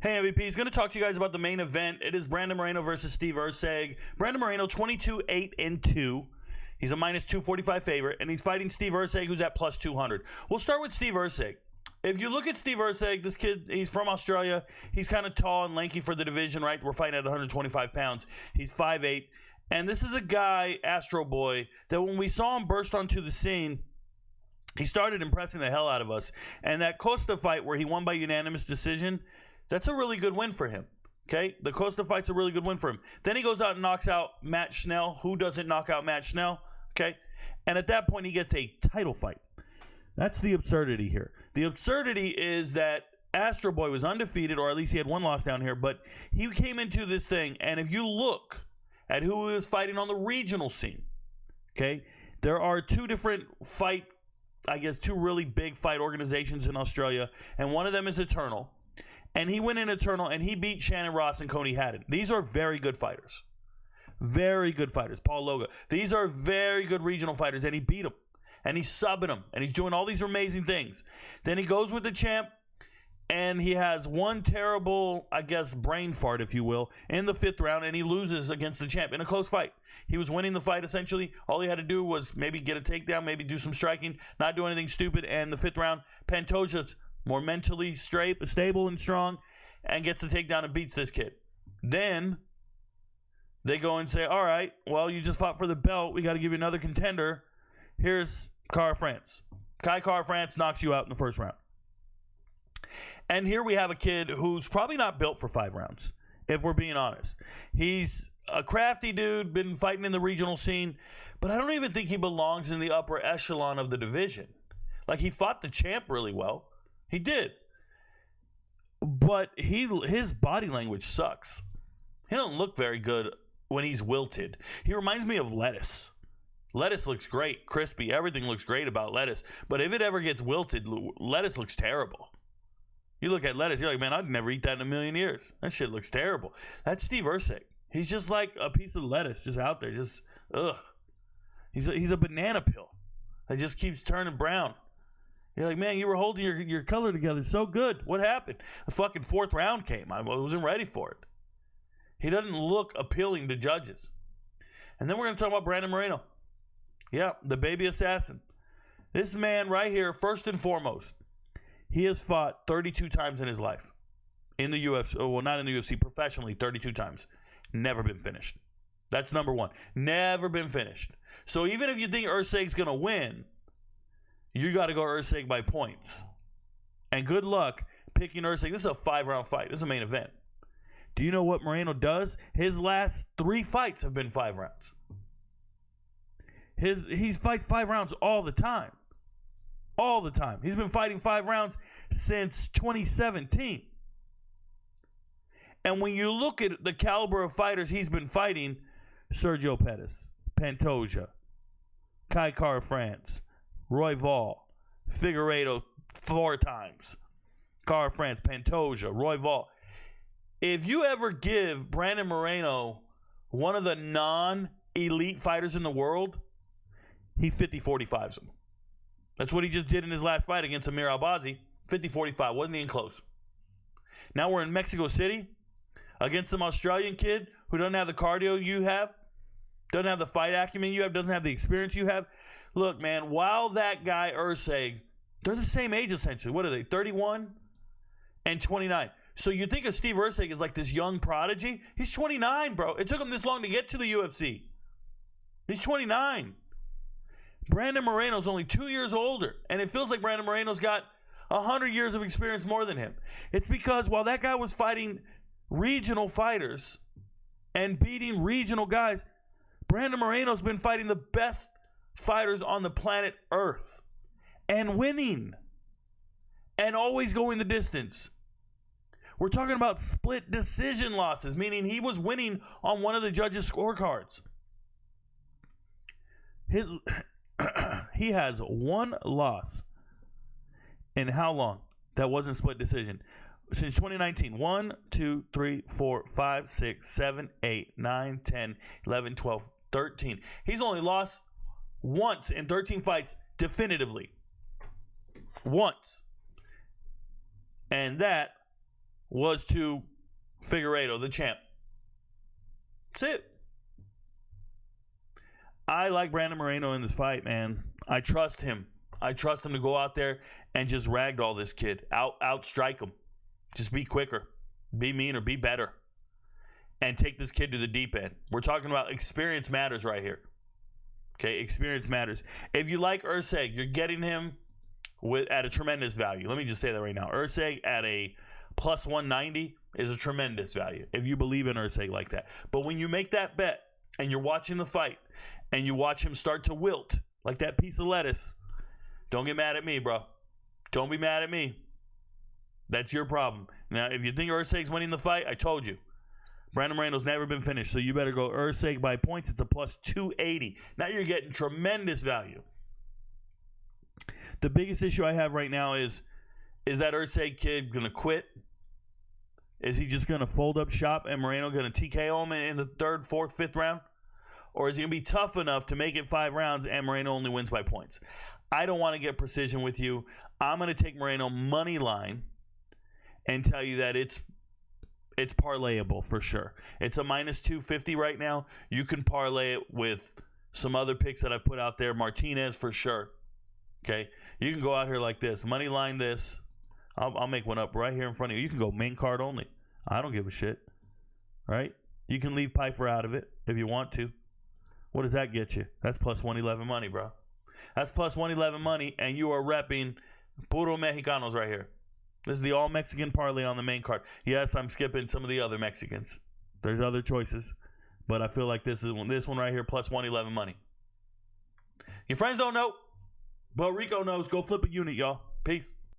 Hey MVPs, going to talk to you guys about the main event. It is Brandon Moreno versus Steve Erceg. Brandon Moreno, 22-8-2. He's a minus 245 favorite, and he's fighting Steve Erceg, who's at plus 200. We'll start with Steve Erceg. If you look at Steve Erceg, this kid, he's from Australia. He's kind of tall and lanky for the division, right? We're fighting at 125 pounds. He's 5'8". And this is a guy, Astro Boy, that when we saw him burst onto the scene, he started impressing the hell out of us. And that Costa fight where he won by unanimous decision, that's a really good win for him. Okay? The Costa fight's a really good win for him. Then he goes out and knocks out Matt Schnell. Who doesn't knock out Matt Schnell? Okay? And at that point, he gets a title fight. That's the absurdity here. The absurdity is that Astro Boy was undefeated, or at least he had one loss down here, but he came into this thing, and if you look at who he was fighting on the regional scene, okay, there are two different two really big fight organizations in Australia, and one of them is Eternal. And he went in Eternal, and he beat Shannon Ross and Cody Haddon. These are very good fighters. Very good fighters. Paul Loga. These are very good regional fighters, and he beat them. And he's subbing them, and he's doing all these amazing things. Then he goes with the champ, and he has one terrible, brain fart, if you will, in the 5th round, and he loses against the champ in a close fight. He was winning the fight, essentially. All he had to do was maybe get a takedown, maybe do some striking, not do anything stupid. And the 5th round, Pantoja's more mentally stable and strong, and gets the takedown and beats this kid. Then they go and say, all right, well, you just fought for the belt. We got to give you another contender. Here's Kai Kara-France knocks you out in the 1st round. And here we have a kid who's probably not built for 5 rounds, if we're being honest. He's a crafty dude, been fighting in the regional scene, but I don't even think he belongs in the upper echelon of the division. Like, he fought the champ really well. He did. But his body language sucks. He don't look very good when he's wilted. He reminds me of lettuce. Lettuce looks great, crispy. Everything looks great about lettuce. But if it ever gets wilted, lettuce looks terrible. You look at lettuce, you're like, man, I'd never eat that in a million years. That shit looks terrible. That's Steve Erceg. He's just like a piece of lettuce just out there. Just, ugh. He's a banana peel that just keeps turning brown. You're like, man, you were holding your color together so good. What happened? The fucking 4th round came. I wasn't ready for it. He doesn't look appealing to judges. And then we're going to talk about Brandon Moreno. Yeah, the baby assassin. This man right here, first and foremost, he has fought 32 times in his life. In the UFC, well, not in the UFC, professionally, 32 times. Never been finished. That's number one. Never been finished. So even if you think Erceg's going to win, you got to go Erceg by points. And good luck picking Erceg. This is a 5-round fight. This is a main event. Do you know what Moreno does? His last 3 fights have been 5 rounds. He fights 5 rounds all the time. All the time. He's been fighting 5 rounds since 2017. And when you look at the caliber of fighters he's been fighting, Sergio Pettis, Pantoja, Kai Kara-France, Roy Vaul, Figueiredo 4 times, Kara-France, Pantoja, Roy Vaul. If you ever give Brandon Moreno one of the non-elite fighters in the world, he 50-45s him. That's what he just did in his last fight against Amir Albazi. 50-45. Wasn't even close. Now we're in Mexico City against some Australian kid who doesn't have the cardio you have, doesn't have the fight acumen you have, doesn't have the experience you have. Look, man, while that guy Erceg, they're the same age essentially. What are they, 31 and 29? So you think of Steve Erceg as like this young prodigy? He's 29, bro. It took him this long to get to the UFC. He's 29. Brandon Moreno's only 2 years older, and it feels like Brandon Moreno's got 100 years of experience more than him. It's because while that guy was fighting regional fighters and beating regional guys, Brandon Moreno's been fighting the best fighters on the planet Earth and winning and always going the distance. We're talking about split decision losses, meaning he was winning on one of the judges' scorecards. He has one loss in how long that wasn't split decision? Since 2019. 1, 2, 3, 4, 5, 6, 7, 8, 9, 10, 11, 12, 13. He's only lost once in 13 fights definitively. Once. And that was to Figueiredo, the champ. That's it. I like Brandon Moreno in this fight, man. I trust him. I trust him to go out there and just ragdoll this kid. Outstrike him. Just be quicker. Be meaner. Be better. And take this kid to the deep end. We're talking about experience matters right here. Okay, experience matters. If you like Erceg, you're getting him at a tremendous value. Let me just say that right now. Erceg at a plus 190 is a tremendous value if you believe in Erceg like that. But when you make that bet and you're watching the fight and you watch him start to wilt like that piece of lettuce, don't get mad at me, bro. Don't be mad at me. That's your problem. Now, if you think Erceg's winning the fight, I told you. Brandon Moreno's never been finished, so you better go Erceg by points. It's a plus 280. Now you're getting tremendous value. The biggest issue I have right now is that Erceg kid going to quit? Is he just going to fold up shop and Moreno going to TKO him in the 3rd, 4th, 5th round? Or is he going to be tough enough to make it 5 rounds and Moreno only wins by points? I don't want to get precision with you. I'm going to take Moreno money line and tell you that it's parlayable for sure. It's a minus 250 right now. You can parlay it with some other picks that I've put out there. Martinez for sure. Okay? You can go out here like this. Money line this. I'll make one up right here in front of you. You can go main card only. I don't give a shit. Right? You can leave Pfeiffer out of it if you want to. What does that get you? That's plus 111 money, bro. That's plus 111 money, and you are repping puro Mexicanos right here. This is the all-Mexican parlay on the main card. Yes, I'm skipping some of the other Mexicans. There's other choices, but I feel like this one right here, plus 111 money. Your friends don't know, but Rico knows. Go flip a unit, y'all. Peace.